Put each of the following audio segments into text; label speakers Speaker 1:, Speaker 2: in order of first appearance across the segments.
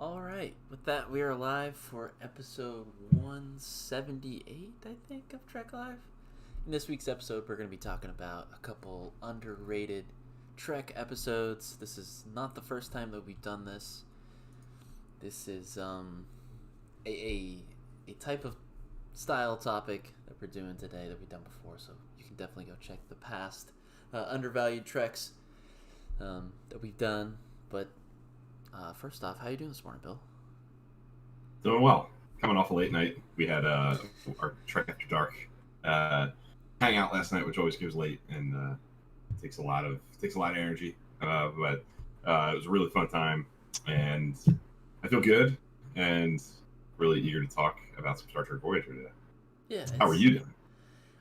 Speaker 1: All right, with that, we are live for episode 178, I think, of Trek Live. In this week's episode, we're going to be talking about a couple underrated Trek episodes. This is not the first time that we've done this. This is a type of style topic that we're doing today that we've done before, so you can definitely go check the past undervalued Treks that we've done. But first off, how you doing this morning, Bill?
Speaker 2: Doing well. Coming off a late night. We had our Trek After Dark hangout last night, which always goes late and takes a lot of energy. But it was a really fun time, and I feel good and really eager to talk about some Star Trek Voyager today.
Speaker 1: Yeah.
Speaker 2: How are you doing?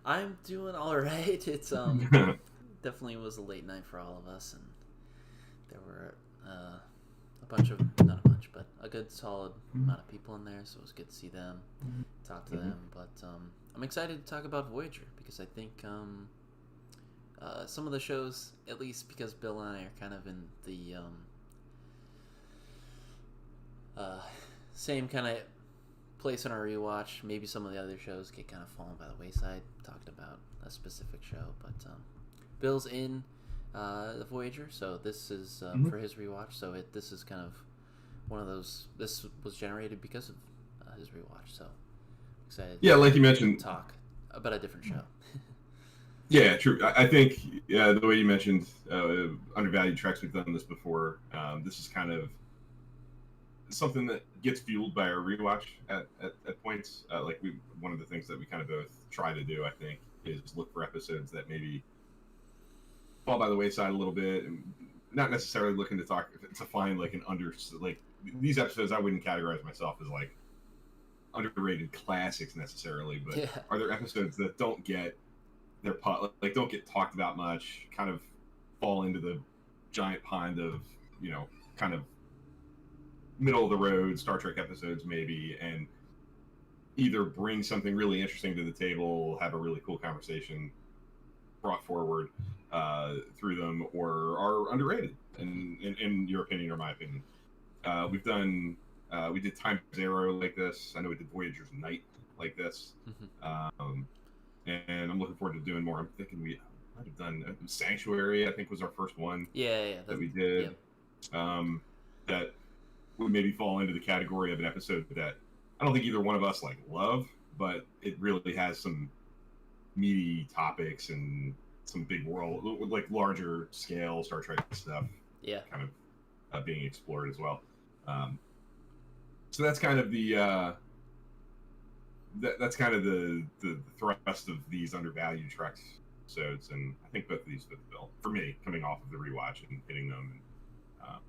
Speaker 1: I'm doing all right. It's definitely was a late night for all of us, and there were not a bunch, but a good solid amount of people in there, so it was good to see them, talk to them. But I'm excited to talk about Voyager because I think some of the shows, at least because Bill and I are kind of in the same kind of place in our rewatch. Maybe some of the other shows get kind of fallen by the wayside, talking about a specific show, but Bill's in the Voyager, so this is for his rewatch. So this is kind of one of those. This was generated because of his rewatch. So excited.
Speaker 2: Yeah, like you mentioned,
Speaker 1: talk about a different show.
Speaker 2: Yeah, true. I think the way you mentioned undervalued Treks, we've done this before. This is kind of something that gets fueled by our rewatch at points. One of the things that we kind of both try to do, I think, is look for episodes that maybe fall by the wayside a little bit, and not necessarily looking to find these episodes. I wouldn't categorize myself as like underrated classics necessarily, but are there episodes that don't get don't get talked about much, kind of fall into the giant pond of kind of middle of the road Star Trek episodes maybe, and either bring something really interesting to the table, have a really cool conversation brought forward through them, or are underrated in your opinion or my opinion. We did Time Zero like this. I know we did Voyager's Night like this. And I'm looking forward to doing more. I'm thinking we might have done Sanctuary, I think, was our first one that we did. That would maybe fall into the category of an episode that I don't think either one of us love, but it really has some meaty topics and some big world, larger scale Star Trek stuff, kind of being explored as well. So that's kind of the thrust of these undervalued Treks episodes, and I think both of these fit the bill for me. Coming off of the rewatch and hitting them, and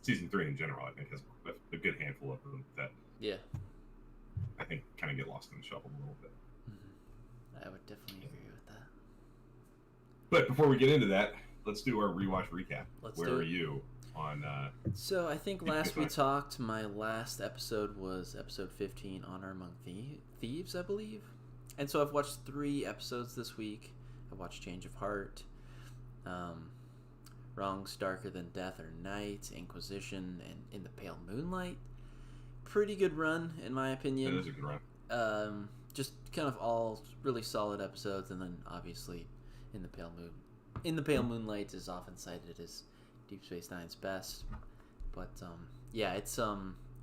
Speaker 2: season 3 in general, I think has a good handful of them that I think kind of get lost in the shuffle a little bit.
Speaker 1: I would definitely agree with that.
Speaker 2: But before we get into that, let's do our rewatch recap.
Speaker 1: Where
Speaker 2: are you on?
Speaker 1: So I think last we talked, my last episode was episode 15, Honor Among Thieves, I believe. And so I've watched 3 episodes this week. I watched Change of Heart, Wrongs Darker Than Death or Night, Inquisition, and In the Pale Moonlight. Pretty good run, in my opinion.
Speaker 2: It is a good run.
Speaker 1: Just kind of all really solid episodes, and then obviously In the Pale Moonlight is often cited as Deep Space Nine's best. But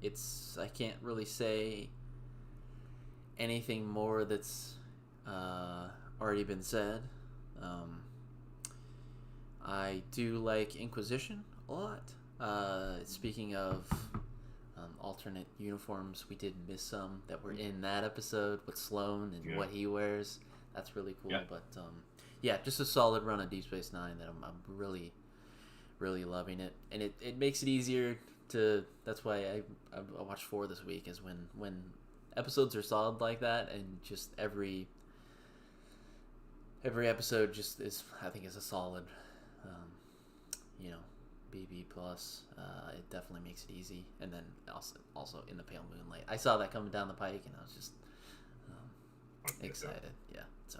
Speaker 1: it's I can't really say anything more that's already been said. I do like Inquisition a lot. Speaking of alternate uniforms, we did miss some that were in that episode with Sloan and what he wears. That's really cool. But just a solid run of Deep Space Nine that I'm really, really loving it, and it makes it easier to. That's why I watched 4 this week, is when episodes are solid like that, and just every episode just is, I think, is a solid BB plus. It definitely makes it easy. And then also In the Pale Moonlight, I saw that coming down the pike, and I was just excited. So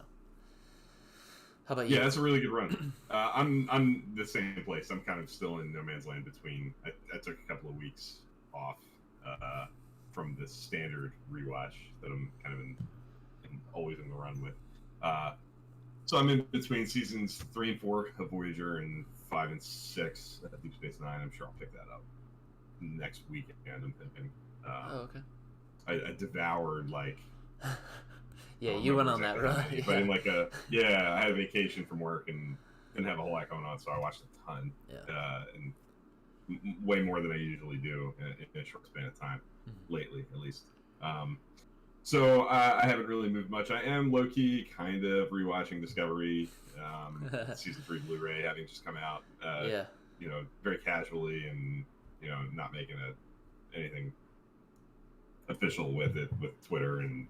Speaker 1: how about you?
Speaker 2: Yeah, that's a really good run. I'm the same place. I'm kind of still in no man's land between. I took a couple of weeks off from the standard rewatch that I'm kind of always in the run with. So I'm in between seasons 3 and 4 of Voyager and 5 and 6 at Deep Space Nine. I'm sure I'll pick that up next weekend. I'm thinking.
Speaker 1: Okay.
Speaker 2: I devoured like.
Speaker 1: Yeah, you went on that run.
Speaker 2: Yeah. But in like I had a vacation from work and didn't have a whole lot going on, so I watched a ton.
Speaker 1: Yeah.
Speaker 2: And way more than I usually do in a short span of time, lately at least. So I haven't really moved much. I am low-key kind of rewatching Discovery, season 3 Blu-ray having just come out. Very casually and not making anything official with it with Twitter and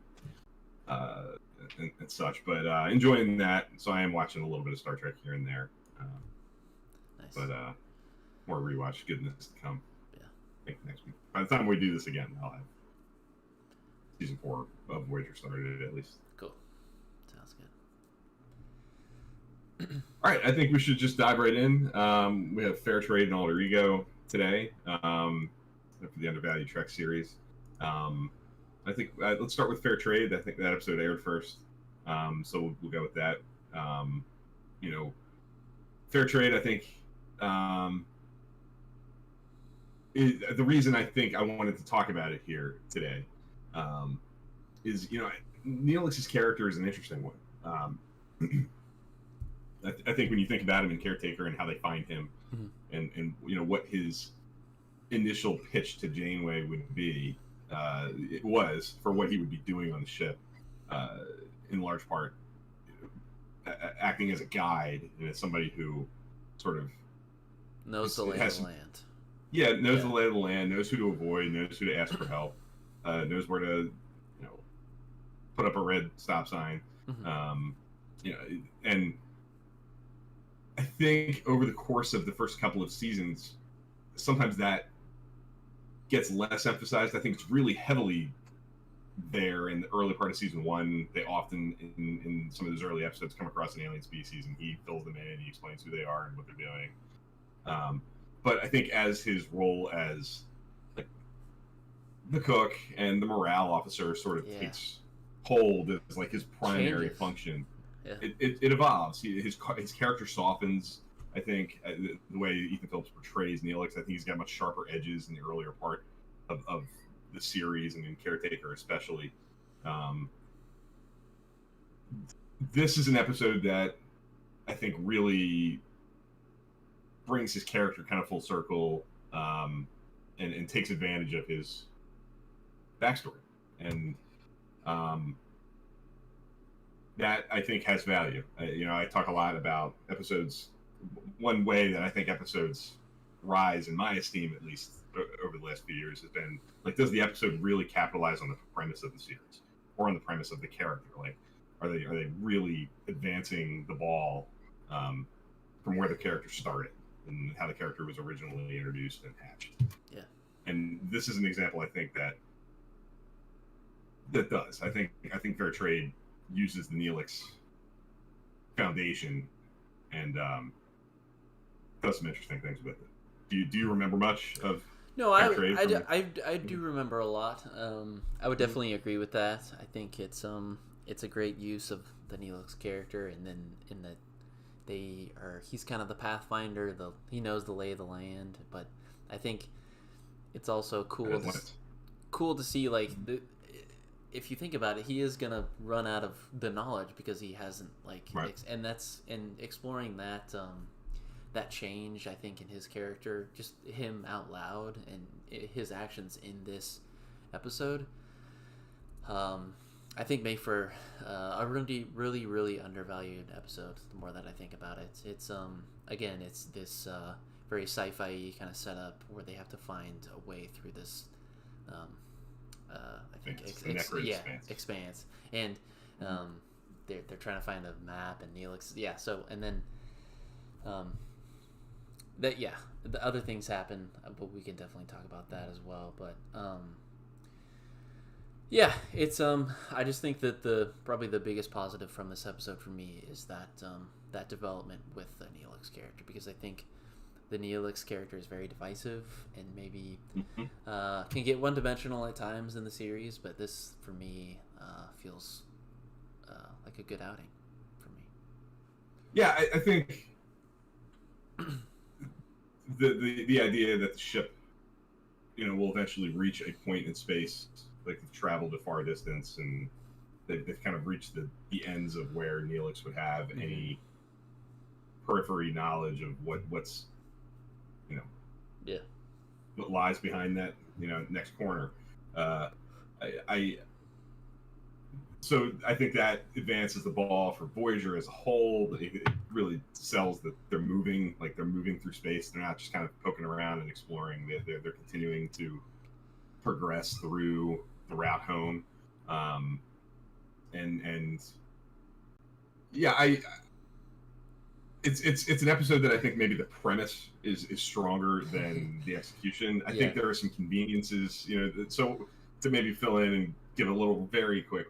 Speaker 2: such, but enjoying that. So I am watching a little bit of Star Trek here and there.
Speaker 1: Nice.
Speaker 2: But more rewatch goodness to come.
Speaker 1: Yeah.
Speaker 2: I think next week. By the time we do this again, I'll have season 4 of Voyager started at least.
Speaker 1: Cool. Sounds good.
Speaker 2: All right, I think we should just dive right in. We have Fair Trade and Alter Ego today for the Undervalued Trek series. I think let's start with Fair Trade. I think that episode aired first, so we'll go with that. Fair Trade, I think. The reason I think I wanted to talk about it here today is Neelix's character is an interesting one. I think when you think about him in Caretaker and how they find him, and what his initial pitch to Janeway would be, it was for what he would be doing on the ship, in large part acting as a guide and as somebody who sort of
Speaker 1: knows the lay of the land.
Speaker 2: Yeah, knows the lay of the land, knows who to avoid, knows who to ask for help, knows where to, put up a red stop sign. And I think over the course of the first couple of seasons, sometimes that gets less emphasized. I think it's really heavily there in the early part of season 1. They often, in some of those early episodes, come across an alien species, and he fills them in, and he explains who they are and what they're doing. But I think as his role as like the cook and the morale officer sort of takes hold as like his primary function, it evolves. His character softens. I think the way Ethan Phillips portrays Neelix, I think he's got much sharper edges in the earlier part of the series and in Caretaker especially. This is an episode that I think really brings his character kind of full circle, and takes advantage of his backstory, and that I think has value. I talk a lot about episodes. One way that I think episodes rise, in my esteem at least, over the last few years has been like, does the episode really capitalize on the premise of the series or on the premise of the character? Like, are they really advancing the ball from where the character started and how the character was originally introduced and hatched?
Speaker 1: Yeah.
Speaker 2: And this is an example, I think, that does. I think Fair Trade uses the Neelix foundation and does some interesting things with it. Do you remember much of?
Speaker 1: No, I do remember a lot. I would definitely agree with that. I think it's a great use of the Neelix character, and then in that he's kind of the pathfinder. He knows the lay of the land, but I think it's also cool to see, like, if you think about it, he is gonna run out of the knowledge because he hasn't and exploring that that change, I think, in his character, just him out loud and his actions in this episode, I think make for a really, really, really undervalued episode. The more that I think about it, it's again, it's this very sci-fi kind of setup where they have to find a way through this. I think expanse, and they're trying to find a map and Neelix. Yeah, so and then the other things happen, but we can definitely talk about that as well. But it's I just think that probably the biggest positive from this episode for me is that that development with the Neelix character, because I think the Neelix character is very divisive and maybe
Speaker 2: Mhm.
Speaker 1: can get one-dimensional at times in the series, but this for me feels like a good outing for me.
Speaker 2: Yeah, I think the idea that the ship, will eventually reach a point in space, like they've traveled a far distance, and they've kind of reached the ends of where Neelix would have any periphery knowledge of what's you know
Speaker 1: Yeah.
Speaker 2: what lies behind that next corner. Uh, I so I think that advances the ball for Voyager as a whole. It really sells that they're moving, like they're moving through space. They're not just kind of poking around and exploring. They're continuing to progress through the route home, and yeah, it's an episode that I think maybe the premise is stronger than the execution. I think there are some conveniences, so to maybe fill in and give a little very quick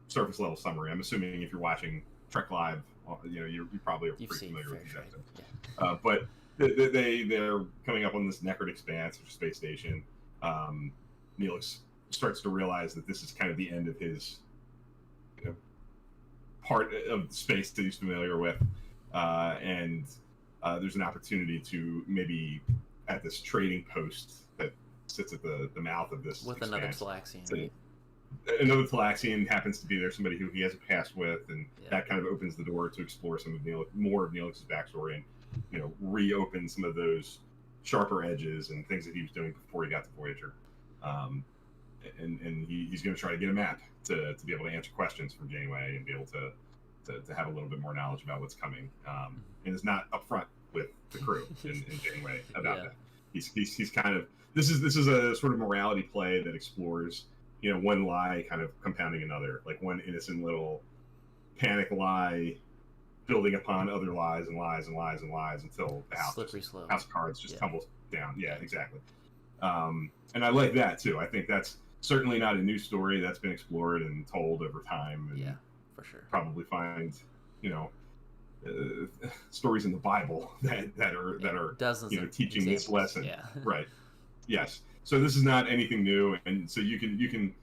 Speaker 2: surface level summary. I'm assuming if you're watching Trek Live, you probably are pretty familiar with these episodes. Yeah. But they're coming up on this Necrit Expanse, or space station. Neelix starts to realize that this is kind of the end of his part of space that he's familiar with. And there's an opportunity to maybe at this trading post that sits at the mouth of this
Speaker 1: with
Speaker 2: expanse,
Speaker 1: another Talaxian.
Speaker 2: Another Talaxian happens to be there, somebody who he has a past with, and that kind of opens the door to explore some of more of Neelix's backstory, and reopen some of those sharper edges and things that he was doing before he got to Voyager. And he's going to try to get a map to be able to answer questions from Janeway and be able to have a little bit more knowledge about what's coming, and is not upfront with the crew in Janeway about that. He's kind of this is a sort of morality play that explores one lie kind of compounding another, like one innocent little panic lie building upon other lies and lies and lies and lies until the house of cards just tumbles down. Yeah, exactly. And I like that too. I think that's certainly not a new story. That's been explored and told over time. And
Speaker 1: for sure.
Speaker 2: Probably find, stories in the Bible that are
Speaker 1: dozens
Speaker 2: teaching
Speaker 1: examples.
Speaker 2: this lesson.
Speaker 1: Yeah.
Speaker 2: Right. Yes. So this is not anything new, and so you can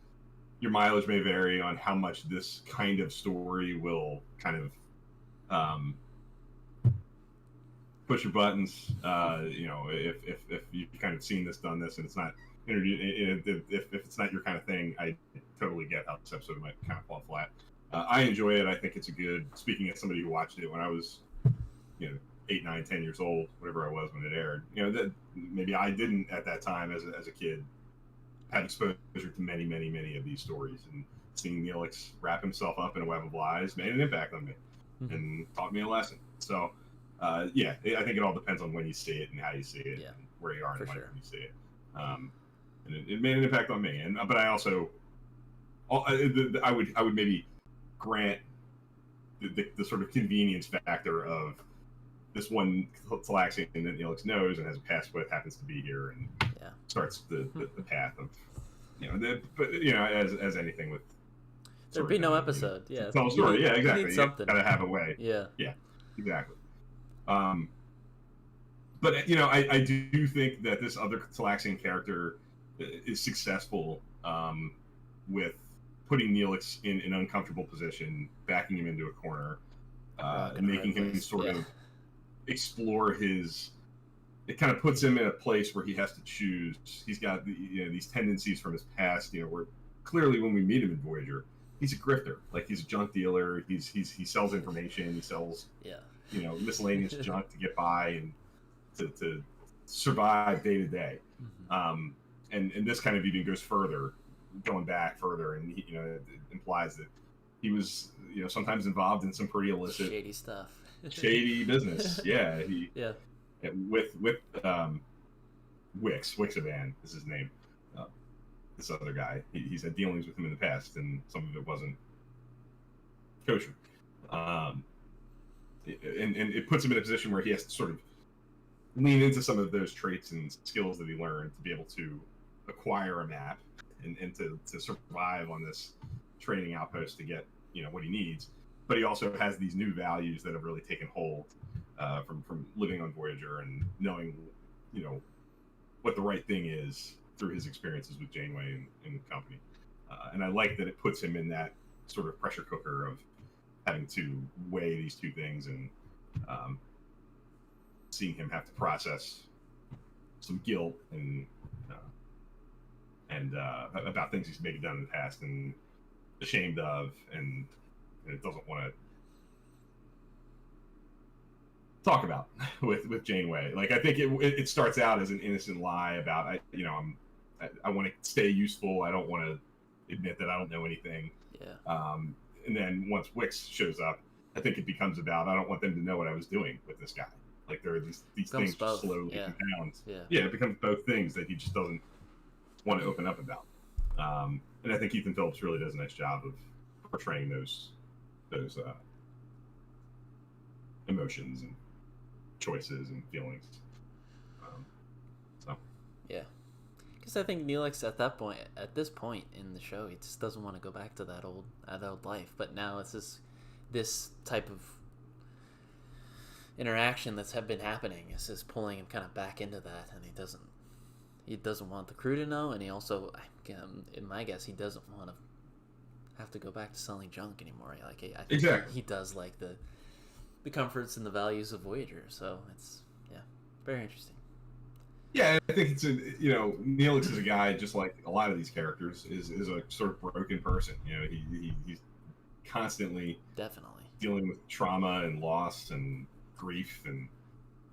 Speaker 2: your mileage may vary on how much this kind of story will kind of push your buttons. If you've kind of seen this, done this, and it's not if it's not your kind of thing, I totally get how this episode might kind of fall flat. I enjoy it. I think it's a good. Speaking as somebody who watched it when I was, 8, 9, 10 years old, whatever I was when it aired, that maybe I didn't at that time as a kid had exposure to many of these stories, and seeing Neelix wrap himself up in a web of lies made an impact on me and taught me a lesson. So, I think it all depends on when you see it and how you see it, and where you are in life when you see it. And it made an impact on me. But I also, I would maybe grant the sort of convenience factor of this one Talaxian that Neelix knows and has a past with happens to be here and starts the path of as anything with
Speaker 1: there'd be no episode.
Speaker 2: Tell a story. Exactly.
Speaker 1: You need something.
Speaker 2: Gotta have a way.
Speaker 1: Yeah,
Speaker 2: exactly. But I do think that this other Talaxian character is successful with putting Neelix in an uncomfortable position, backing him into a corner, and making him sort of explore his. It kind of puts him in a place where he has to choose. He's got these tendencies from his past. Where clearly when we meet him in Voyager, he's a grifter. Like he's a junk dealer. He sells information. He sells miscellaneous junk to get by and to survive day to day. And this kind of even goes further, going back further, and it implies that he was sometimes involved in some pretty illicit,
Speaker 1: shady stuff,
Speaker 2: shady business. With Wixavan is his name. This other guy, he's had dealings with him in the past, and some of it wasn't kosher. And it puts him in a position where he has to sort of lean into some of those traits and skills that he learned to be able to acquire a map and to survive on this training outpost to get what he needs. But he also has these new values that have really taken hold from living on Voyager and knowing, what the right thing is through his experiences with Janeway and company. And I like that it puts him in that sort of pressure cooker of having to weigh these two things and seeing him have to process some guilt and about things he's maybe done in the past and ashamed of, and it doesn't want to talk about with Janeway. Like, I think it starts out as an innocent lie about I want to stay useful. I don't want to admit that I don't know anything.
Speaker 1: Yeah.
Speaker 2: And then once Wix shows up, I think it becomes about I don't want them to know what I was doing with this guy. Like, there are these things just slowly compound. Yeah, it becomes both things that he just doesn't want to open up about. And I think Ethan Phillips really does a nice job of portraying those emotions and choices and feelings.
Speaker 1: Yeah, because I think Neelix at this point in the show, he just doesn't want to go back to that old life. But now it's this type of interaction that's been happening. It's just pulling him kind of back into that, and he doesn't want the crew to know, and he also, in my guess, he doesn't want to have to go back to selling junk anymore. Like, I think
Speaker 2: exactly.
Speaker 1: he does like the comforts and the values of Voyager. So it's very interesting.
Speaker 2: Yeah, I think it's Neelix is a guy just like a lot of these characters is a sort of broken person. He's constantly
Speaker 1: definitely
Speaker 2: dealing with trauma and loss and grief, and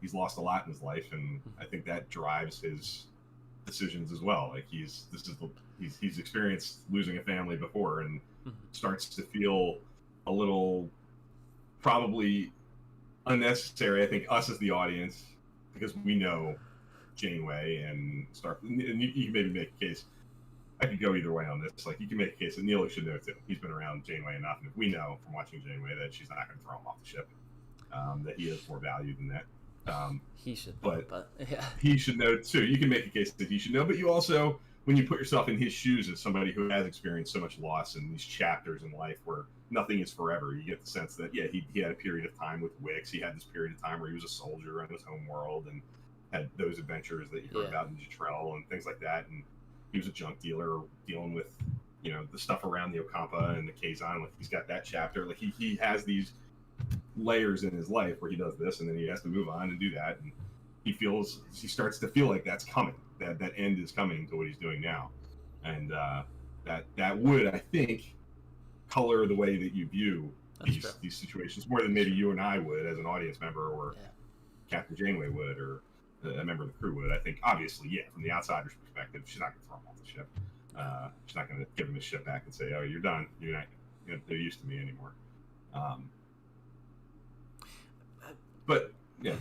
Speaker 2: he's lost a lot in his life, and I think that drives his decisions as well. Like, he's experienced losing a family before and starts to feel a little probably unnecessary. I think us as the audience, because we know Janeway and you can maybe make a case. I could go either way on this. Like, you can make a case that Neelix should know too. He's been around Janeway enough, and if we know from watching Janeway that she's not going to throw him off the ship, that he is more valued than that.
Speaker 1: He should,
Speaker 2: but
Speaker 1: yeah,
Speaker 2: he should know too. You can make a case that he should know, but you also, when you put yourself in his shoes as somebody who has experienced so much loss in these chapters in life where nothing is forever, you get the sense that he had a period of time with Wix. He had this period of time where he was a soldier on his home world and had those adventures that you heard about in Jetrel and things like that. And he was a junk dealer dealing with, the stuff around the Ocampa and the Kazon. Like, he's got that chapter. Like, he has these layers in his life where he does this and then he has to move on and do that. And he starts to feel like that's coming. That end is coming to what he's doing now. And that would, I think, color the way that you view these situations more than maybe you and I would as an audience member, or Captain Janeway would, or a member of the crew would. I think, obviously, from the outsider's perspective, she's not going to throw him off the ship. She's not going to give him his ship back and say, "Oh, you're done. You're not no use to me anymore." But yeah,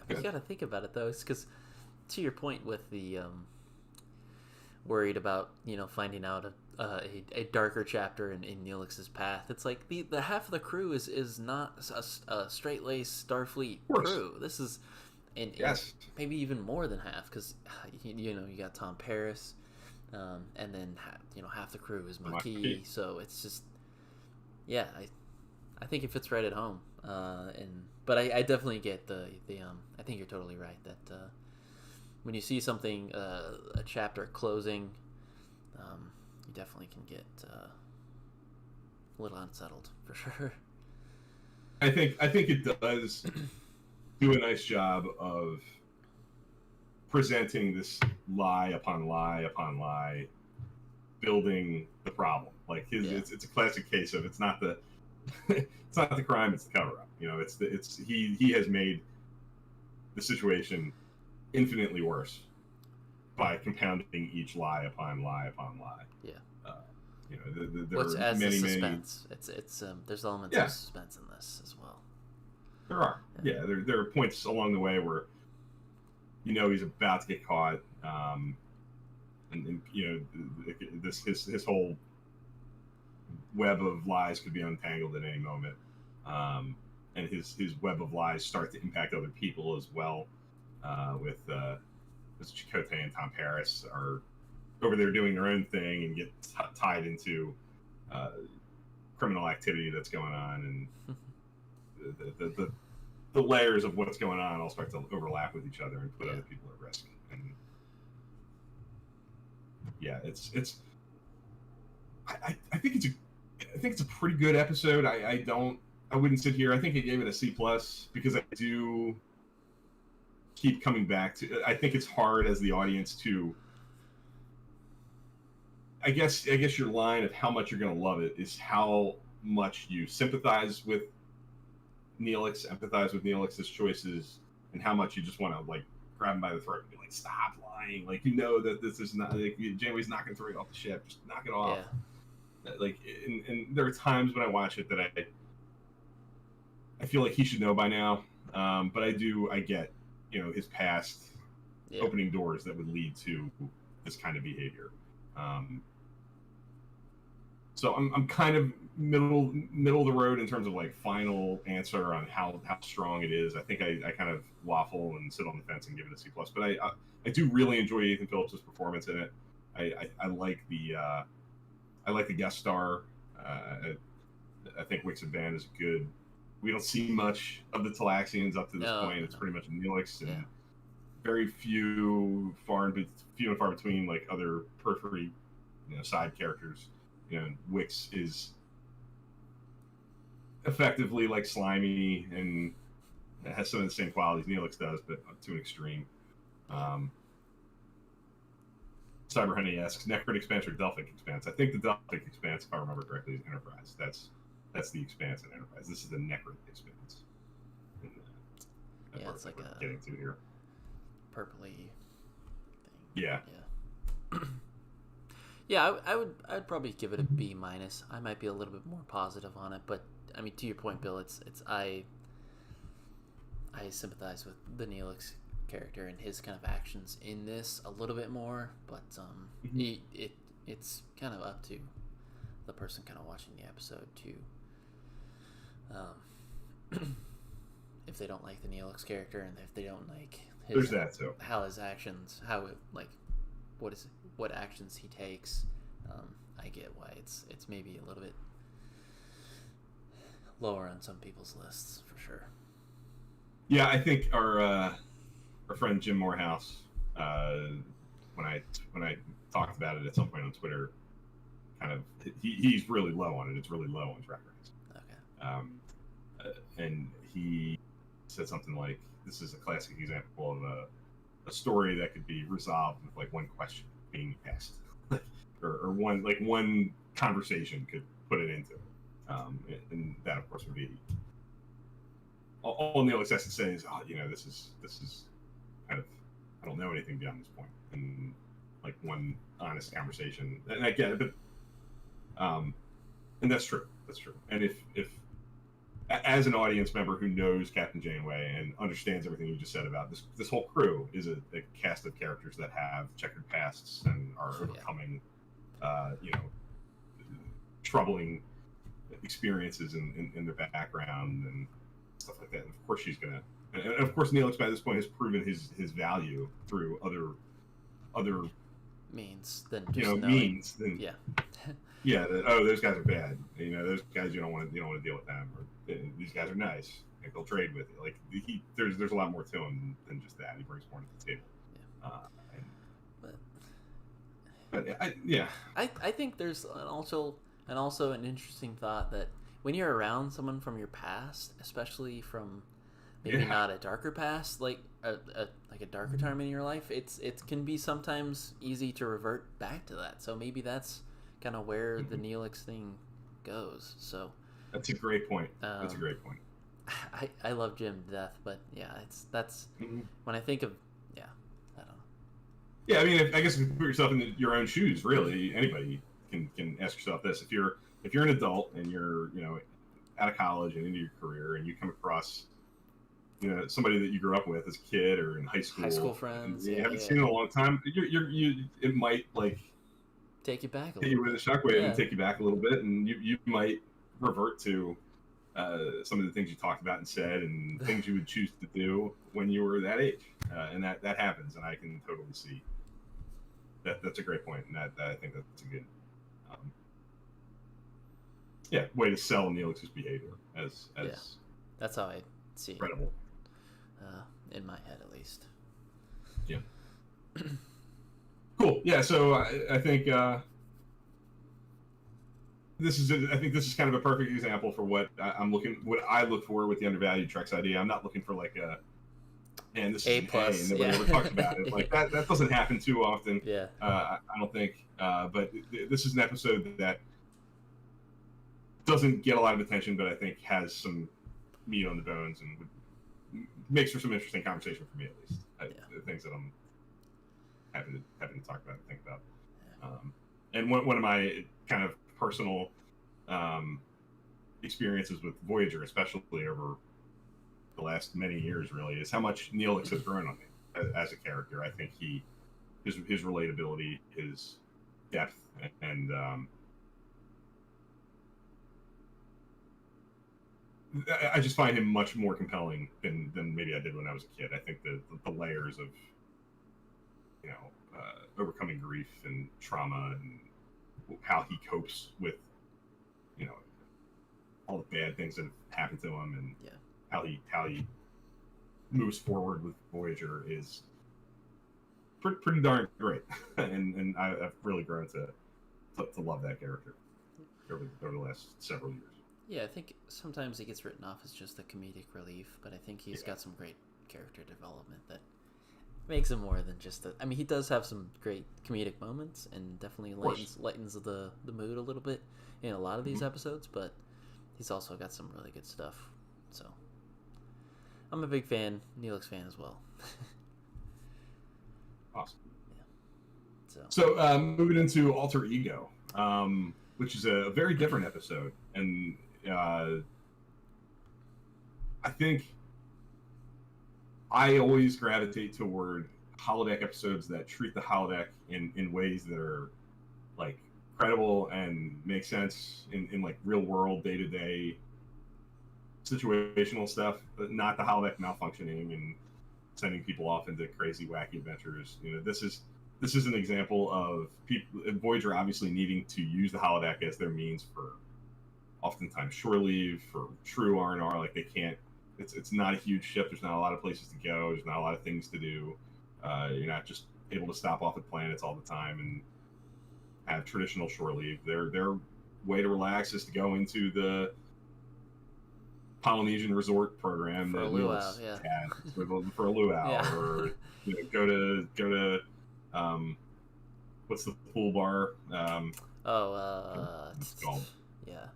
Speaker 1: you got to think about it though. It's because, to your point with the worried about finding out a darker chapter in Neelix's path. It's like the half of the crew is not a straight-laced Starfleet crew. This is. And maybe even more than half, because you got Tom Paris, and then half the crew is Maquis. So it's just, I think it fits right at home. But I definitely get the I think you're totally right that when you see something a chapter closing, you definitely can get a little unsettled for sure.
Speaker 2: I think it does do a nice job of presenting this lie upon lie upon lie, building the problem. Like, it's a classic case of it's not the it's not the crime, it's the cover up. He has made the situation infinitely worse by compounding each lie upon lie upon lie.
Speaker 1: Yeah.
Speaker 2: There
Speaker 1: What's
Speaker 2: are many
Speaker 1: suspense? It's there's elements of suspense in this as well.
Speaker 2: There are. Yeah, there are points along the way where he's about to get caught, and this his whole web of lies could be untangled at any moment, and his web of lies start to impact other people as well. With Chakotay and Tom Paris are over there doing their own thing and get tied into criminal activity that's going on, and the the layers of what's going on all start to overlap with each other and put other people at risk. And yeah, I think it's a pretty good episode. I wouldn't sit here. I think I gave it a C+ because I do keep coming back to. I think it's hard as the audience to. I guess your line of how much you're going to love it is how much you sympathize with Neelix, empathize with Neelix's choices, and how much you just want to like grab him by the throat and be like, "Stop lying!" Like that this is not like Janeway's not going to throw you off the ship. Just knock it off. Yeah. Like, and there are times when I watch it that I feel like he should know by now, but I get his past opening doors that would lead to this kind of behavior. So I'm kind of middle of the road in terms of like final answer on how strong it is. I think I kind of waffle and sit on the fence and give it a C+. But I do really enjoy Ethan Phillips' performance in it. I like the guest star. I think Wix and Band is good. We don't see much of the Talaxians up to this point. It's pretty much Neelix and very few and far between like other periphery, side characters. Wix is effectively like slimy and has some of the same qualities Neelix does, but to an extreme. Cyber Honey asks, Necrit Expanse or Delphic Expanse? I think the Delphic Expanse, if I remember correctly, is Enterprise. That's the Expanse in Enterprise. This is the Necrit Expanse.
Speaker 1: It's like a
Speaker 2: getting to here.
Speaker 1: Purpley thing.
Speaker 2: Yeah.
Speaker 1: Yeah, I'd probably give it a B-. I might be a little bit more positive on it, but I mean, to your point, Bill, it's I sympathize with the Neelix character and his kind of actions in this a little bit more, but it's kind of up to the person kind of watching the episode to if they don't like the Neelix character and if they don't like
Speaker 2: there's that too.
Speaker 1: How his actions, how it like what actions he takes. I get why it's maybe a little bit lower on some people's lists for sure.
Speaker 2: Yeah, I think our friend Jim Morehouse, when I talked about it at some point on Twitter, kind of he's really low on it. It's really low on track ratings. Okay. And he said something like, "This is a classic example of a story that could be resolved with like one question being asked, or one conversation could put it into." And that, of course, would be all Neelix has to say is, this is kind of, I don't know anything beyond this point, and like one honest conversation. And I get it, but and that's true. And if as an audience member who knows Captain Janeway and understands everything you just said about this whole crew is a cast of characters that have checkered pasts and are overcoming, troubling experiences in their background and stuff like that. And of course she's gonna, and of course Neelix by this point has proven his value through other
Speaker 1: means than
Speaker 2: just those guys are bad. Those guys you don't want to deal with them, or these guys are nice. Like, they'll trade with you. Like there's a lot more to him than just that. He brings more to the table.
Speaker 1: I think there's also an interesting thought that when you're around someone from your past, especially from maybe not a darker past, like a darker time in your life, it can be sometimes easy to revert back to that. So maybe that's kind of where the Neelix thing goes. So
Speaker 2: that's a great point.
Speaker 1: I love Jim to death, but yeah, that's when I think of I don't know.
Speaker 2: Yeah, I mean, I guess if you put yourself in your own shoes, really, anybody can ask yourself this: if you're an adult and you're out of college and into your career, and you come across somebody that you grew up with as a kid or in high school
Speaker 1: friends,
Speaker 2: you haven't seen in a long time, it might like
Speaker 1: take you back a
Speaker 2: hit you with a shockwave and take you back a little bit, and you might revert to some of the things you talked about and said and things you would choose to do when you were that age, and that happens, and I can totally see that. That's a great point, and that I think that's a good way to sell Neelix's behavior as
Speaker 1: that's how I see
Speaker 2: incredible.
Speaker 1: in my head at least.
Speaker 2: Yeah. Cool. Yeah. So I think this is kind of a perfect example for what I look for with the Undervalued Treks idea. I'm not looking for like a, and this
Speaker 1: A
Speaker 2: is an A,
Speaker 1: plus,
Speaker 2: and nobody
Speaker 1: yeah.
Speaker 2: ever talks about it. Like that doesn't happen too often.
Speaker 1: Yeah.
Speaker 2: I don't think. But this is an episode that doesn't get a lot of attention, but I think has some meat on the bones and makes for some interesting conversation for me, at least. The things that I'm having to talk about and think about. And one of my kind of personal experiences with Voyager, especially over the last many years, really, is how much Neelix has grown on me as a character. I think his relatability, his depth, and I just find him much more compelling than maybe I did when I was a kid. I think the layers of overcoming grief and trauma and how he copes with all the bad things that have happened to him and how he moves forward with Voyager is pretty darn great. and I've really grown to love that character over the last several years.
Speaker 1: Yeah, I think sometimes he gets written off as just a comedic relief, but I think he's got some great character development that makes him more than just I mean, he does have some great comedic moments and definitely lightens the mood a little bit in a lot of these episodes, but he's also got some really good stuff. So I'm a big fan, Neelix fan as well.
Speaker 2: Awesome.
Speaker 1: Yeah.
Speaker 2: So moving into Alter Ego, which is a very different episode, and I think I always gravitate toward holodeck episodes that treat the holodeck in ways that are like credible and make sense in like real world, day-to-day situational stuff, but not the holodeck malfunctioning and sending people off into crazy, wacky adventures. This is an example of people, Voyager obviously needing to use the holodeck as their means for oftentimes shore leave, for true R&R. Like they can't, it's not a huge ship. There's not a lot of places to go. There's not a lot of things to do. You're not just able to stop off at planets all the time and have traditional shore leave. Their way to relax is to go into the Polynesian resort program
Speaker 1: for
Speaker 2: that
Speaker 1: a luau, yeah.
Speaker 2: For a luau,
Speaker 1: yeah.
Speaker 2: or go to what's the pool bar? What's it called?
Speaker 1: Yeah.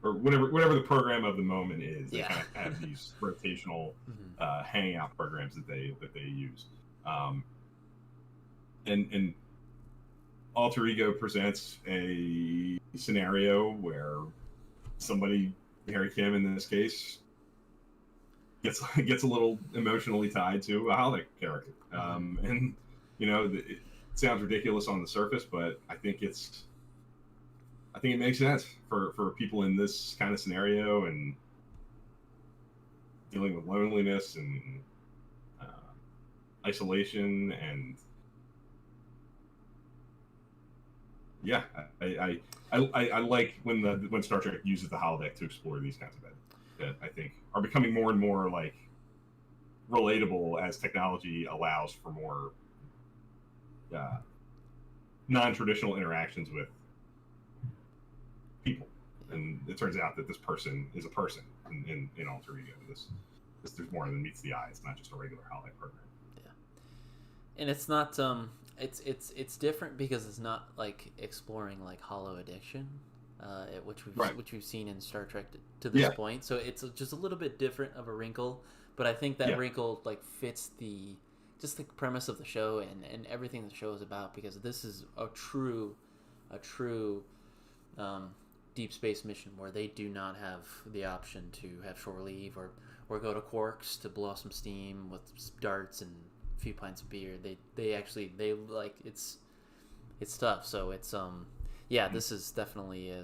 Speaker 2: Or whatever the program of the moment is. They kind of have these rotational hangout programs that they use. And Alter Ego presents a scenario where somebody, Harry Kim in this case, gets a little emotionally tied to a holodeck character. And it sounds ridiculous on the surface, but I think it makes sense for people in this kind of scenario and dealing with loneliness and isolation. And I like when Star Trek uses the holodeck to explore these kinds of things that I think are becoming more and more like relatable as technology allows for more non-traditional interactions with people. And it turns out that this person is a person in Alter Ego. This there's more than meets the eye. It's not just a regular holodeck program.
Speaker 1: Yeah, and it's not it's different because it's not like exploring like holo addiction, which we've seen in Star Trek to this point. So it's just a little bit different of a wrinkle, but I think that wrinkle like fits the premise of the show and everything the show is about, because this is a true deep space mission where they do not have the option to have shore leave or go to Quarks to blow off some steam with darts and a few pints of beer. They like it's tough. So it's this is definitely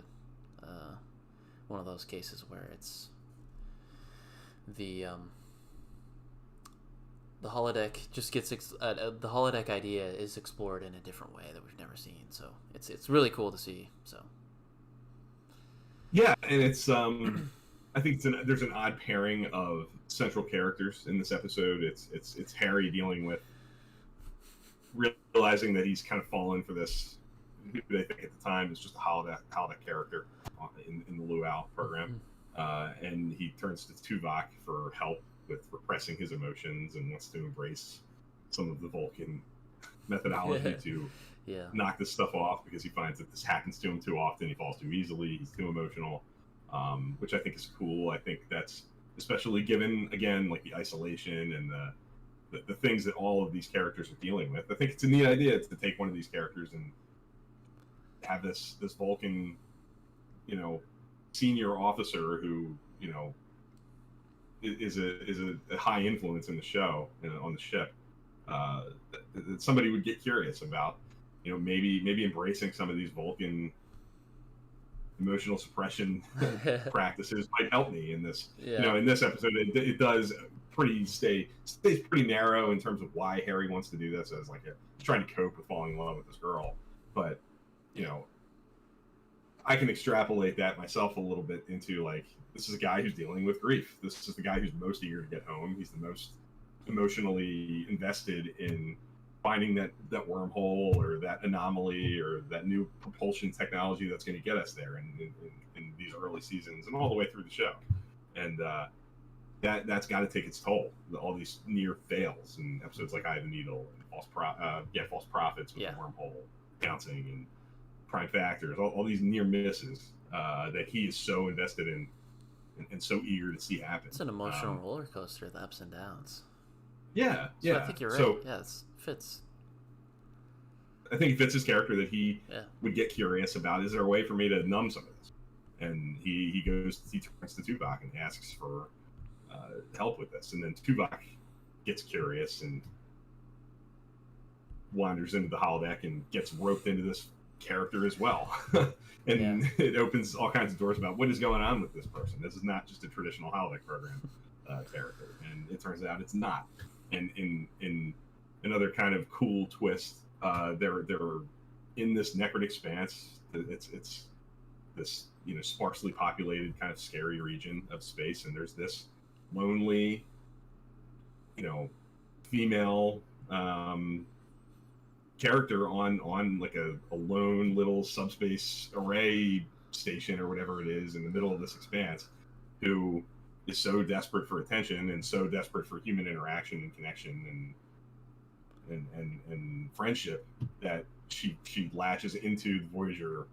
Speaker 1: one of those cases where it's the holodeck just gets the holodeck idea is explored in a different way that we've never seen. So it's really cool to see. So
Speaker 2: yeah, and it's I think there's an odd pairing of central characters in this episode. It's Harry dealing with realizing that he's kind of fallen for this, who they think at the time is just a holodeck character in the Luau program. And he turns to Tuvok for help with repressing his emotions and wants to embrace some of the Vulcan methodology to knock this stuff off, because he finds that this happens to him too often. He falls too easily. He's too emotional, which I think is cool. I think that's especially given, again, like the isolation and the things that all of these characters are dealing with. I think it's a neat idea to take one of these characters and have this Vulcan, senior officer who, is a high influence in the show, on the ship. That somebody would get curious about, maybe embracing some of these Vulcan emotional suppression practices might help me in this. In this episode, it does stays pretty narrow in terms of why Harry wants to do this, as like he's trying to cope with falling in love with this girl. But I can extrapolate that myself a little bit into, like, this is a guy who's dealing with grief. This is the guy who's most eager to get home. He's the most emotionally invested in finding that wormhole or that anomaly or that new propulsion technology that's going to get us there in these early seasons and all the way through the show. And that's got to take its toll. All these near fails in episodes like Eye of the Needle and False Prophets with the wormhole bouncing and Prime Factors, all these near misses that he is so invested in and so eager to see happen.
Speaker 1: It's an emotional roller coaster, the ups and downs.
Speaker 2: Yeah.
Speaker 1: I think you're right. So, it fits.
Speaker 2: I think it fits his character that he would get curious about, is there a way for me to numb some of this? And he turns to Tuvok and asks for help with this. And then Tuvok gets curious and wanders into the holodeck and gets roped into this character as well. And it opens all kinds of doors about what is going on with this person. This is not just a traditional holodeck program character. And it turns out it's not. And in another kind of cool twist, they're in this necrotic expanse. It's this sparsely populated, kind of scary region of space, and there's this lonely, female character on like a lone little subspace array station or whatever it is in the middle of this expanse, who is so desperate for attention and so desperate for human interaction and connection and friendship that she latches into the Voyager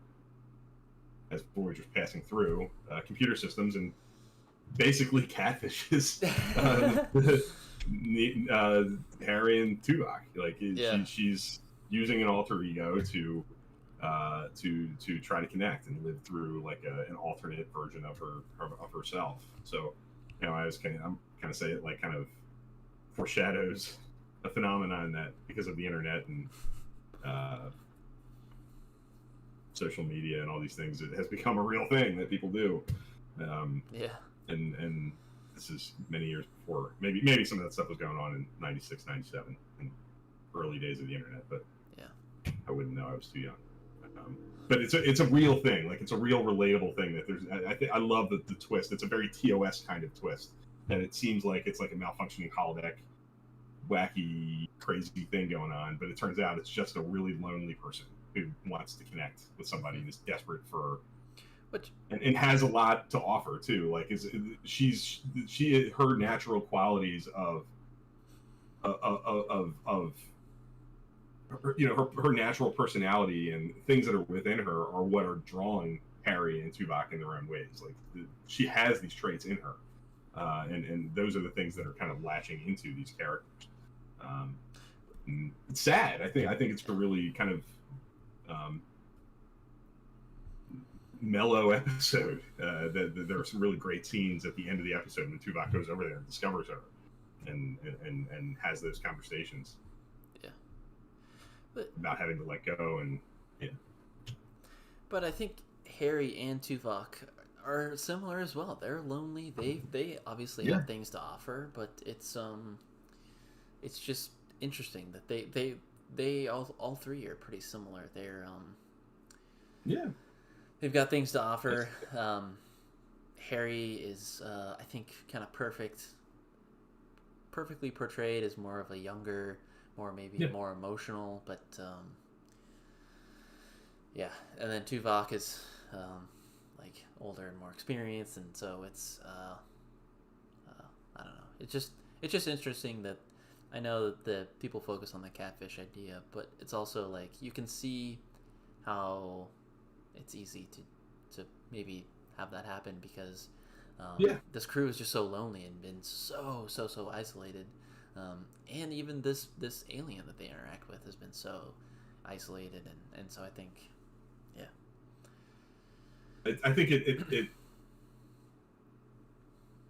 Speaker 2: as Voyager's passing through computer systems and basically catfishes Harry and Tuvok. Like she's using an alter ego to try to connect and live through like an alternate version of herself. So, I'm kind of say it like kind of foreshadows a phenomenon that, because of the internet and social media and all these things, it has become a real thing that people do. And this is many years before. Maybe some of that stuff was going on in 96, 97, in early days of the internet, but I wouldn't know. I was too young. But it's a real thing. Like, it's a real relatable thing that there's. I love the twist. It's a very TOS kind of twist. And it seems like it's like a malfunctioning holodeck, wacky, crazy thing going on. But it turns out it's just a really lonely person who wants to connect with somebody and is desperate for. And has a lot to offer too. Like, her natural qualities of her natural personality and things that are within her are what are drawing Harry and Tuvok in their own ways. Like, she has these traits in her, and those are the things that are kind of latching into these characters. It's sad. I think it's a really kind of mellow episode. There are some really great scenes at the end of the episode when Tuvok goes over there and discovers her, and has those conversations. About having to let go and
Speaker 1: But I think Harry and Tuvok are similar as well. They're lonely. They obviously have things to offer, but it's just interesting that they all three are pretty similar. They're they've got things to offer. Harry is, I think, kind of perfectly portrayed as more of a younger, more emotional, but yeah. And then Tuvok is like older and more experienced, and so it's I don't know. It's just interesting that I know that the people focus on the catfish idea, but it's also like you can see how it's easy to maybe have that happen because this crew is just so lonely and been so isolated, and even this alien that they interact with has been so isolated, and so I think, yeah,
Speaker 2: I think it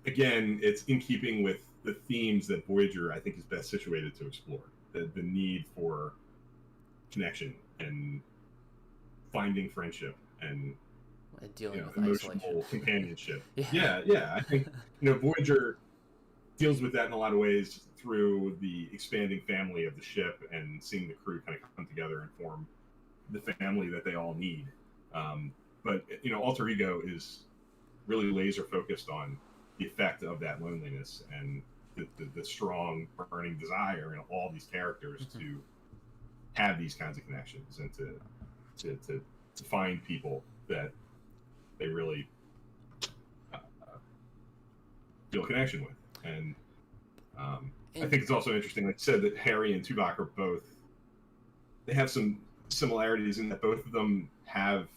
Speaker 2: again, it's in keeping with the themes that Voyager, I think, is best situated to explore. The need for connection and finding friendship and
Speaker 1: dealing with
Speaker 2: emotional
Speaker 1: isolation.
Speaker 2: companionship.
Speaker 1: Yeah.
Speaker 2: Yeah. I think Voyager deals with that in a lot of ways through the expanding family of the ship and seeing the crew kind of come together and form the family that they all need. But Alter Ego is really laser focused on the effect of that loneliness and the strong burning desire in all these characters to have these kinds of connections and to find people that they really feel a connection with. And I think it's also interesting, like I said, that Harry and Tuvok are both, they have some similarities in that both of them have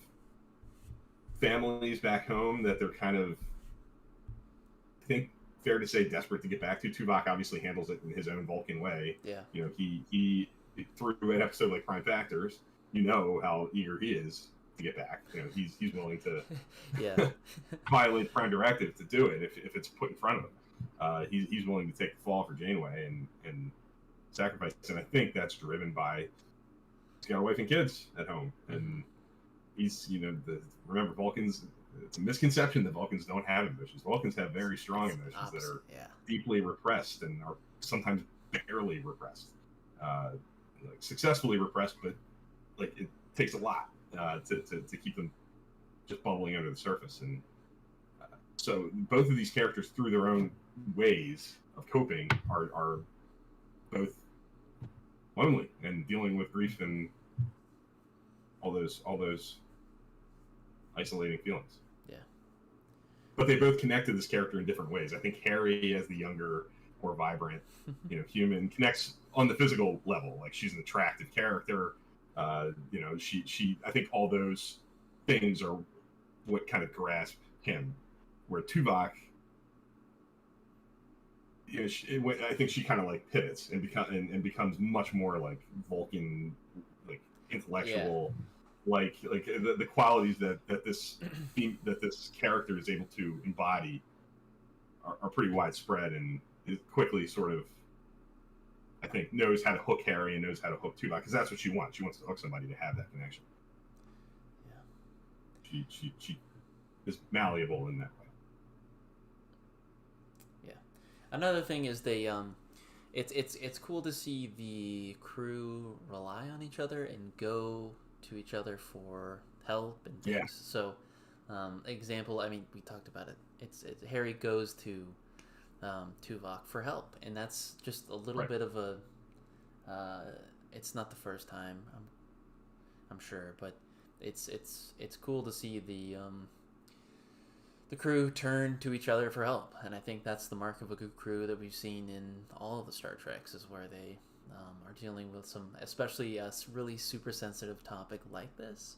Speaker 2: families back home that they're kind of, I think, fair to say, desperate to get back to. Tuvok obviously handles it in his own Vulcan way.
Speaker 1: Yeah.
Speaker 2: He through an episode like Prime Factors, how eager he is to get back. He's willing to violate Prime Directive to do it if it's put in front of him. He's willing to take the fall for Janeway and sacrifice. And I think that's driven by he's got a wife and kids at home, and he's remember Vulcans. It's a misconception that Vulcans don't have emotions. Vulcans have very strong emotions that are deeply repressed and are sometimes barely repressed, successfully repressed, but it takes a lot to keep them just bubbling under the surface. And so both of these characters, through their own ways of coping, are both lonely and dealing with grief and all those isolating feelings.
Speaker 1: Yeah.
Speaker 2: But they both connect to this character in different ways. I think Harry, as the younger, more vibrant, human, connects on the physical level. Like, she's an attractive character. She. I think all those things are what kind of grasp him. Where Tuvok, I think she kind of pivots and becomes much more like Vulcan, intellectual. Yeah. Like the qualities that this character is able to embody are pretty widespread, and it quickly sort of, I think, knows how to hook Harry and knows how to hook Tuvok, because that's what she wants. She wants to hook somebody to have that connection. Yeah. She is malleable in that way.
Speaker 1: Yeah. Another thing is they it's cool to see the crew rely on each other and go to each other for help and things. Yeah. So, example, I mean, we talked about it. It's Harry goes to Tuvok for help, and that's just a little bit of a. It's not the first time, I'm sure, but it's cool to see the crew turn to each other for help, and I think that's the mark of a good crew that we've seen in all of the Star Treks, is where they are dealing with some, especially a really super sensitive topic like this.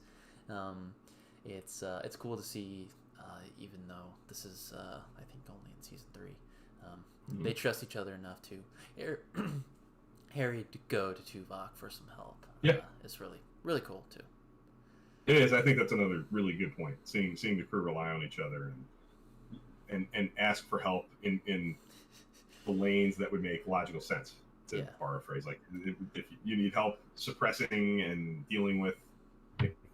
Speaker 1: It's cool to see, even though this is I think only in season 3, they trust each other enough to Harry to go to Tuvok for some help.
Speaker 2: Yeah,
Speaker 1: it's really cool too.
Speaker 2: It is. I think that's another really good point. Seeing the crew rely on each other and ask for help in the lanes that would make logical sense. To borrow a phrase, like if you need help suppressing and dealing with,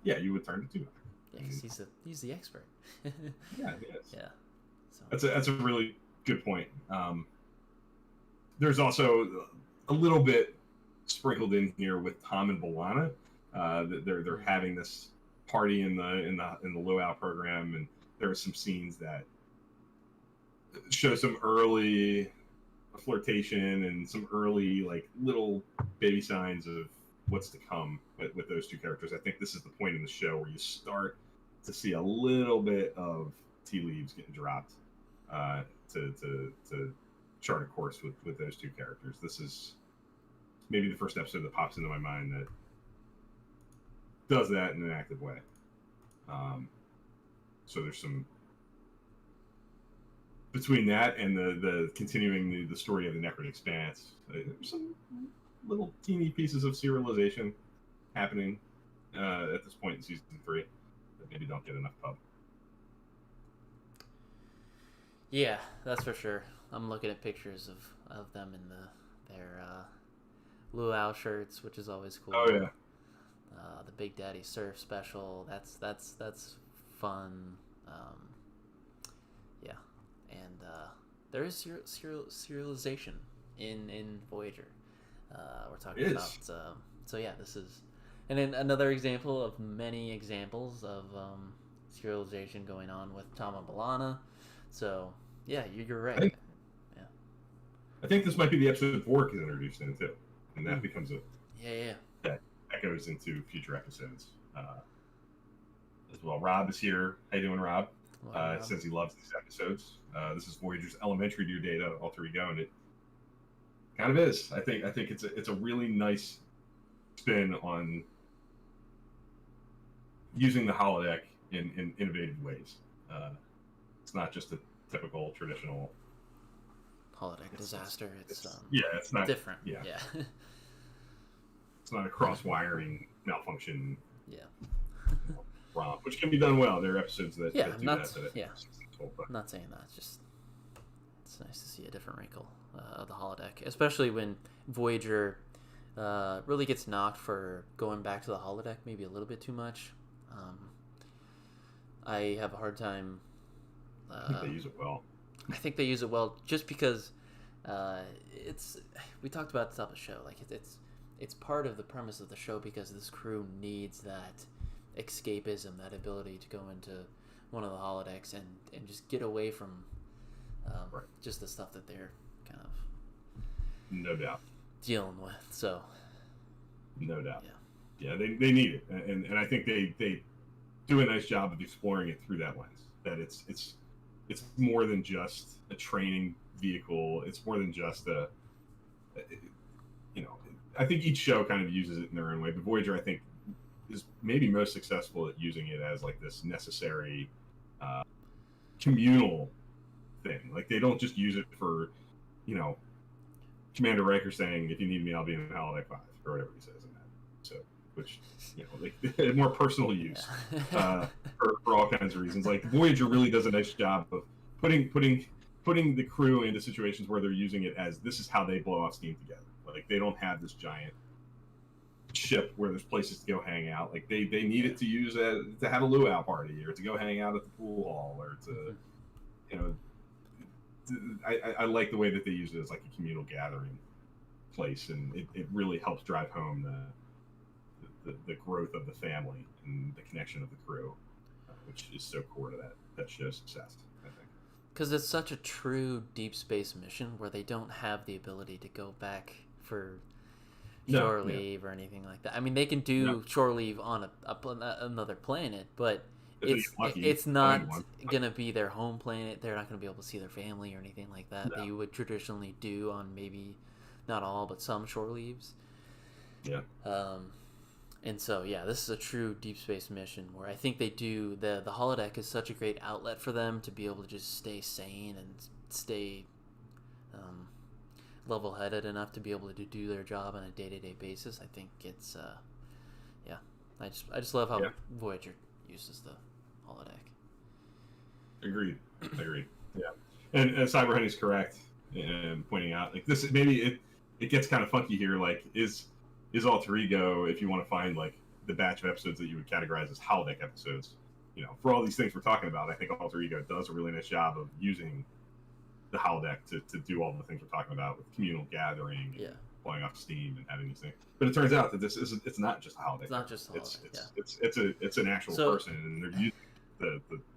Speaker 2: you would turn to Tuvok.
Speaker 1: Yeah, because he's the expert.
Speaker 2: Yeah, he is.
Speaker 1: Yeah, so.
Speaker 2: That's a really good point. There's also a little bit sprinkled in here with Tom and B'Elanna. They're having this party in the Luau program, and there are some scenes that show some early flirtation and some early like little baby signs of what's to come with those two characters. I think this is the point in the show where you start to see a little bit of tea leaves getting dropped to chart a course with those two characters. This is maybe the first episode that pops into my mind that does that in an active way. So there's some between that and the continuing the story of the Necron Expanse. There's some little teeny pieces of serialization happening at this point in season 3 that maybe don't get enough pub.
Speaker 1: Yeah, that's for sure. I'm looking at pictures of them in their luau shirts, which is always cool.
Speaker 2: Oh yeah.
Speaker 1: The Big Daddy Surf special. That's fun. Yeah, and there is serialization in Voyager. We're talking about. So yeah, this is, and then another example of many examples of serialization going on with Tom and B'Elanna. So yeah, you're right.
Speaker 2: I think this might be the episode Bork is introduced in too, and that becomes a
Speaker 1: yeah.
Speaker 2: That goes into future episodes as well. Rob is here. How you doing, Rob? Says he loves these episodes. This is Voyager's elementary new data alter ego, and it kind of is. I think it's a really nice spin on using the holodeck in innovative ways. It's not just a typical traditional
Speaker 1: holodeck disaster. It's
Speaker 2: it's not
Speaker 1: different.
Speaker 2: Yeah.
Speaker 1: It's
Speaker 2: not a cross-wiring malfunction.
Speaker 1: Yeah.
Speaker 2: Romp, which can be done well. There are episodes that do
Speaker 1: not,
Speaker 2: that.
Speaker 1: I'm not saying that. Just it's nice to see a different wrinkle of the holodeck, especially when Voyager really gets knocked for going back to the holodeck maybe a little bit too much. I have a hard time.
Speaker 2: I think they use it well.
Speaker 1: I think they use it well just because we talked about this on the show. Like it's part of the premise of the show because this crew needs that escapism, that ability to go into one of the holodecks and just get away from just the stuff that they're kind of
Speaker 2: no doubt
Speaker 1: dealing with. So
Speaker 2: no doubt, yeah, they need it, and I think they do a nice job of exploring it through that lens. That it's more than just a training vehicle. It's more than just I think each show kind of uses it in their own way. But Voyager, I think, is maybe most successful at using it as like this necessary communal thing. Like they don't just use it for, Commander Riker saying, "If you need me, I'll be in holodeck 5," or whatever he says in that. So, which like more personal use for all kinds of reasons. Like Voyager really does a nice job of putting the crew into situations where they're using it as this is how they blow off steam together. Like they don't have this giant ship where there's places to go hang out. Like they need it to use to have a luau party or to go hang out at the pool hall or to I like the way that they use it as like a communal gathering place, and it really helps drive home the growth of the family and the connection of the crew, which is so core to that show's success, I think.
Speaker 1: Because it's such a true deep space mission where they don't have the ability to go back for shore leave or anything like that. I mean, they can do shore leave on another planet, but it's not going to be their home planet. They're not going to be able to see their family or anything like that that you would traditionally do on maybe not all, but some shore leaves.
Speaker 2: Yeah.
Speaker 1: And so, this is a true deep space mission where I think they do the holodeck is such a great outlet for them to be able to just stay sane and stay level-headed enough to be able to do their job on a day-to-day basis. I think it's I just love how Voyager uses the holodeck.
Speaker 2: Agreed. Yeah, and Cyber Honey's correct in pointing out like this. Maybe it gets kind of funky here. Like is Alter Ego, if you want to find like the batch of episodes that you would categorize as holodeck episodes, for all these things we're talking about, I think Alter Ego does a really nice job of using the holodeck to do all the things we're talking about with communal gathering and blowing off steam and having these things. But it turns out that it's not just a holodeck.
Speaker 1: It's not just a holodeck.
Speaker 2: It's an actual person, and they're using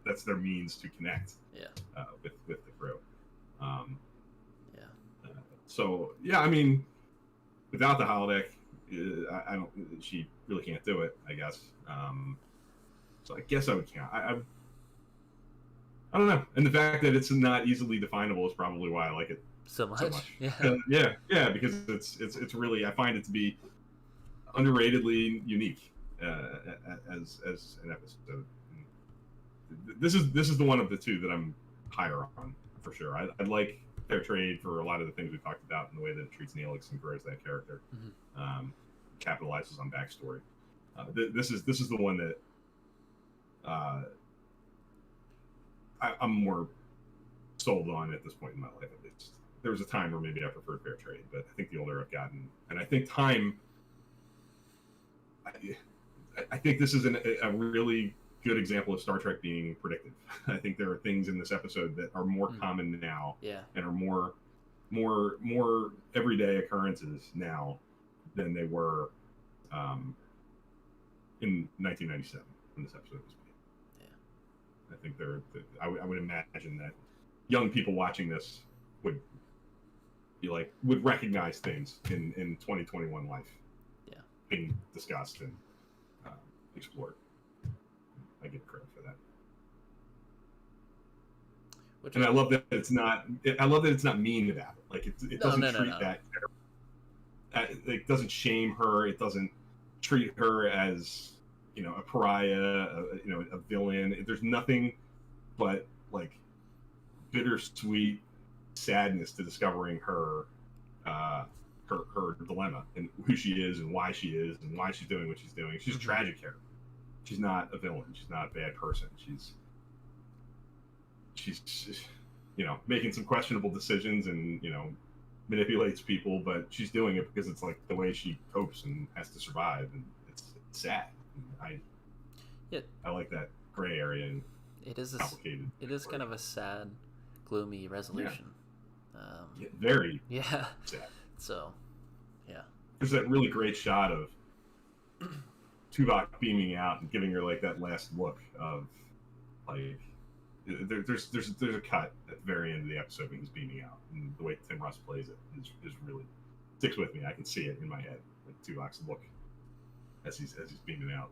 Speaker 2: that's their means to connect with the crew. Um,
Speaker 1: Yeah.
Speaker 2: So yeah, I mean, without the holodeck, I don't. She really can't do it, I guess. So I guess I would count. I don't know, and the fact that it's not easily definable is probably why I like it
Speaker 1: So
Speaker 2: so
Speaker 1: much.
Speaker 2: much.
Speaker 1: Yeah.
Speaker 2: Yeah, because it's really, I find it to be underratedly unique as an episode. This is the one of the two that I'm higher on for sure. I like Fair Trade for a lot of the things we talked about in the way that it treats Neelix and grows that character, capitalizes on backstory. This is the one that I'm more sold on at this point in my life, at least. There was a time where maybe I preferred Fair Trade, but I think the older I've gotten, and I think time, I think this is a really good example of Star Trek being predictive. I think there are things in this episode that are more common now, and are more everyday occurrences now than they were in 1997 when this episode was made. I think I would imagine that young people watching this would be would recognize things in 2021 life, being discussed and explored. I give credit for that. And I love that it's not. I love that it's not mean about it. It doesn't treat that. It doesn't shame her. It doesn't treat her as a pariah, a villain. There's nothing but bittersweet sadness to discovering her dilemma and who she is and why she's doing what she's doing. She's a tragic character. She's not a villain. She's not a bad person. She's making some questionable decisions and manipulates people, but she's doing it because it's the way she copes and has to survive, and it's sad. I like that gray area. And
Speaker 1: it is
Speaker 2: complicated.
Speaker 1: It is kind of a sad, gloomy resolution.
Speaker 2: Very sad.
Speaker 1: So,
Speaker 2: there's that really great shot of Tuvok beaming out and giving her that last look of there's a cut at the very end of the episode when he's beaming out, and the way Tim Russ plays it is really sticks with me. I can see it in my head, Tuvok's look as he's beaming out.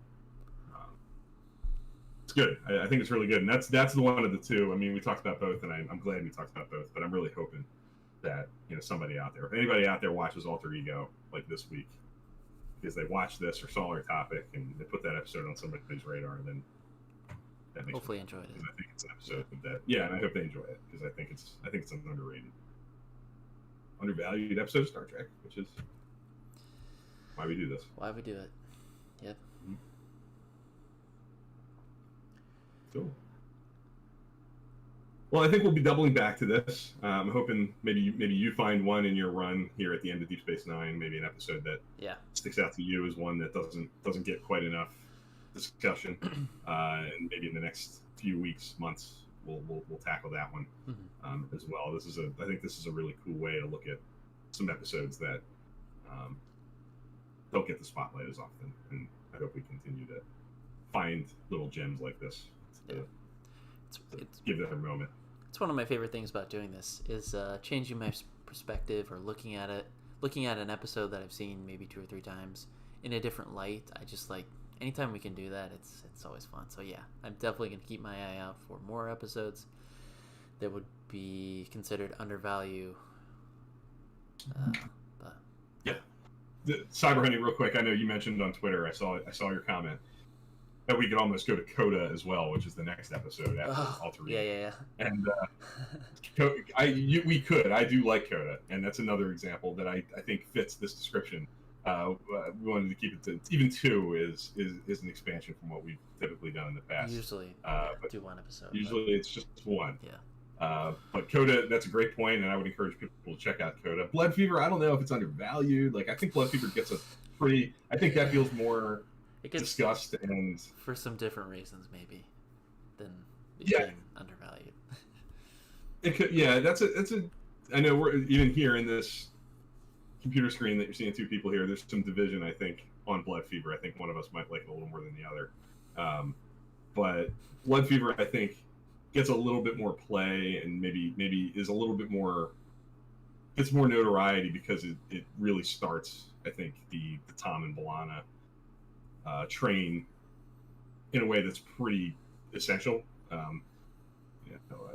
Speaker 2: It's good. I think it's really good, and that's the one of the two. I mean, we talked about both, and I'm glad we talked about both. But I'm really hoping that somebody out there, if anybody out there watches Alter Ego this week, because they watched this or saw our topic and they put that episode on somebody's radar, and then that makes
Speaker 1: hopefully enjoyed it.
Speaker 2: I think it's an episode that and I hope they enjoy it, because I think it's an undervalued episode of Star Trek, which is why we do this.
Speaker 1: Why we do it. Yep.
Speaker 2: Mm-hmm. Cool. Well, I think we'll be doubling back to this. I'm hoping maybe you find one in your run here at the end of Deep Space Nine, maybe an episode that sticks out to you as one that doesn't get quite enough discussion, and maybe in the next few weeks, months, we'll tackle that one as well. I think this is a really cool way to look at some episodes that don't get the spotlight as often, and I hope we continue to find little gems like this to give them a moment.
Speaker 1: It's one of my favorite things about doing this is changing my perspective, or looking at an episode that I've seen maybe 2 or 3 times in a different light. I just anytime we can do that, it's always fun. So yeah, I'm definitely going to keep my eye out for more episodes that would be considered undervalued. But
Speaker 2: the Cyber Honey, real quick. I know you mentioned on Twitter. I saw your comment that we could almost go to Coda as well, which is the next episode after Alter Ego.
Speaker 1: Yeah.
Speaker 2: And we could. I do like Coda, and that's another example that I think fits this description. We wanted to keep it to even 2 is an expansion from what we've typically done in the past.
Speaker 1: Usually, do 1 episode.
Speaker 2: Usually, it's just 1.
Speaker 1: Yeah.
Speaker 2: But Coda, that's a great point, and I would encourage people to check out Coda. Blood Fever, I don't know if it's undervalued. I think Blood Fever gets a pretty. I think that feels more discussed, and
Speaker 1: for some different reasons, maybe, than being undervalued.
Speaker 2: It could, that's a. I know we're even here in this computer screen that you're seeing 2 people here. There's some division, I think, on Blood Fever. I think one of us might like it a little more than the other. But Blood Fever, I think, gets a little bit more play and maybe is a little bit more gets more notoriety because it really starts, I think, the Tom and B'Elanna train in a way that's pretty essential. You know,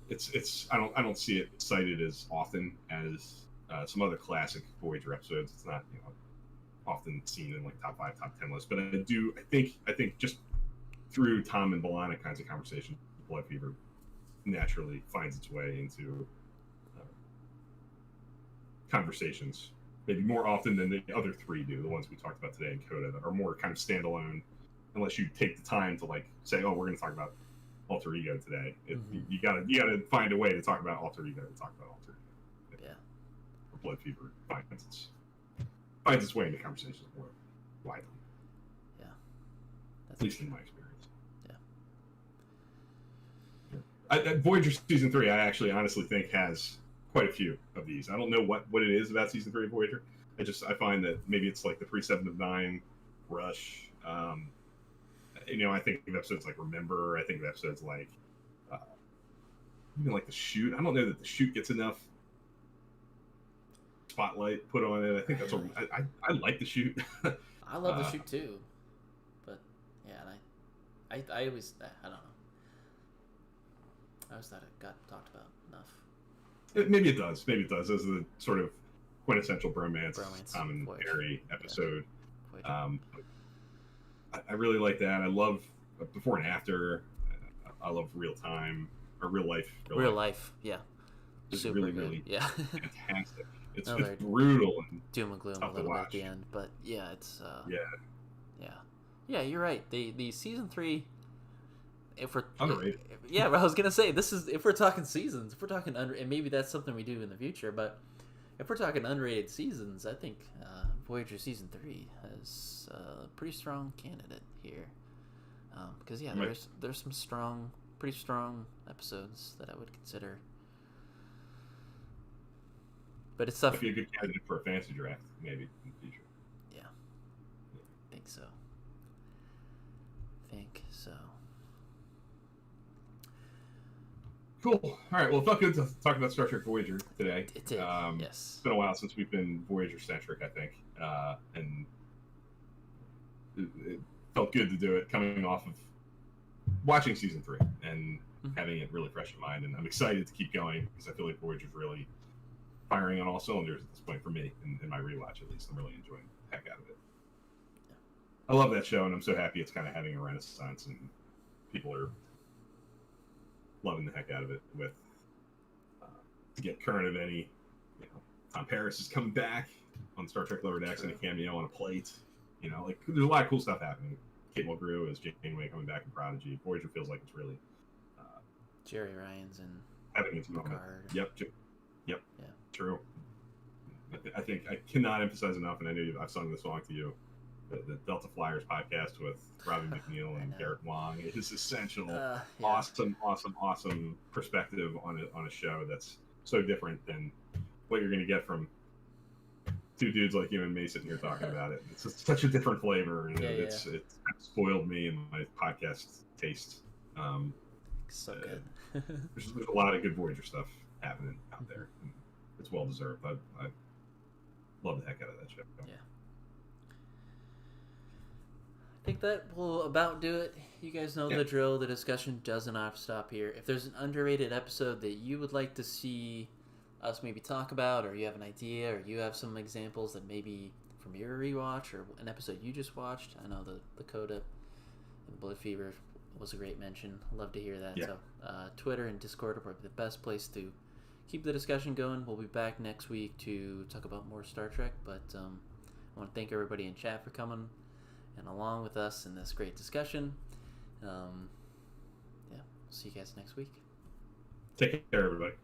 Speaker 2: it's I don't see it cited as often as some other classic Voyager episodes. It's not, you know, often seen in like top 5, top 10 lists, but I think just through Tom and B'Elanna kinds of conversations, Blood Fever naturally finds its way into conversations, maybe more often than the other three do, the ones we talked about today in Coda, that are more kind of standalone, unless you take the time to like say, oh, we're going to talk about Alter Ego today. You gotta find a way to talk about Alter Ego to talk about Alter Ego.
Speaker 1: Yeah.
Speaker 2: Or Blood Fever finds its way into conversations more widely.
Speaker 1: Yeah.
Speaker 2: At least in my experience.
Speaker 1: Yeah.
Speaker 2: Voyager season 3, I actually honestly think has quite a few of these. I don't know what it is about season 3 of Voyager. I find that maybe it's like the pre-7 of 9 rush. You know, I think of episodes like Remember. I think of episodes like even like The Shoot. I don't know that The Shoot gets enough spotlight put on it. I think that's what I like The Shoot.
Speaker 1: I love The Shoot too, but yeah, and I always, I don't know. I always thought it got talked about enough.
Speaker 2: Maybe it does. Maybe it does. As the sort of quintessential bromance Tom and Harry episode.
Speaker 1: Yeah.
Speaker 2: I really like that. I love Before and After. I love Real Time or Real Life.
Speaker 1: Real life, yeah.
Speaker 2: It's
Speaker 1: super
Speaker 2: really,
Speaker 1: good.
Speaker 2: really fantastic. It's brutal and
Speaker 1: doom and gloom a little bit at the end, but yeah, it's yeah. You're right. The season 3, if we're
Speaker 2: underrated.
Speaker 1: Yeah, but I was gonna say, this is, if we're talking seasons, if we're talking and maybe that's something we do in the future, but if we're talking underrated seasons, I think Voyager season 3 has a pretty strong candidate here, because there's some pretty strong episodes that I would consider. But it's tough.
Speaker 2: Might be a good candidate for a fantasy draft, maybe in the future.
Speaker 1: Yeah, think so.
Speaker 2: Cool. All right. Well, it felt good to talk about Star Trek Voyager today.
Speaker 1: It did. Yes.
Speaker 2: It's been a while since we've been Voyager centric, I think, and it felt good to do it coming off of watching season 3 and having it really fresh in mind. And I'm excited to keep going because I feel like Voyager's really firing on all cylinders at this point for me, in my rewatch at least. I'm really enjoying the heck out of it. Yeah. I love that show, and I'm so happy it's kind of having a renaissance, and people are loving the heck out of it. With to get current of any, you know, Tom Paris is coming back on Star Trek Lower Decks in a cameo on a plate. You know, like there's a lot of cool stuff happening. Kate Mulgrew as Janeway coming back in Prodigy. Voyager feels like it's really
Speaker 1: Jerry Ryan's and
Speaker 2: having its moment. Yep.
Speaker 1: Yeah.
Speaker 2: True. I think I cannot emphasize enough, and I know I've sung the song to you. The Delta Flyers podcast with Robbie McNeil and Garrett Wong is essential. Awesome perspective on a show that's so different than what you're going to get from two dudes like you and me sitting here talking about it. It's just such a different flavor, and it's kind of spoiled me and my podcast taste.
Speaker 1: So good.
Speaker 2: there's a lot of good Voyager stuff happening out there. It's well deserved. I love the heck out of that show.
Speaker 1: Yeah. I think that will about do it. You guys know the drill. The discussion does not stop here. If there's an underrated episode that you would like to see us maybe talk about, or you have an idea, or you have some examples that maybe from your rewatch or an episode you just watched, I know the Coda and the Blood Fever was a great mention. Love to hear that.
Speaker 2: Yeah.
Speaker 1: So Twitter and Discord are probably the best place to keep the discussion going. We'll be back next week to talk about more Star Trek, but I want to thank everybody in chat for coming and along with us in this great discussion. We'll see you guys next week.
Speaker 2: Take care, everybody.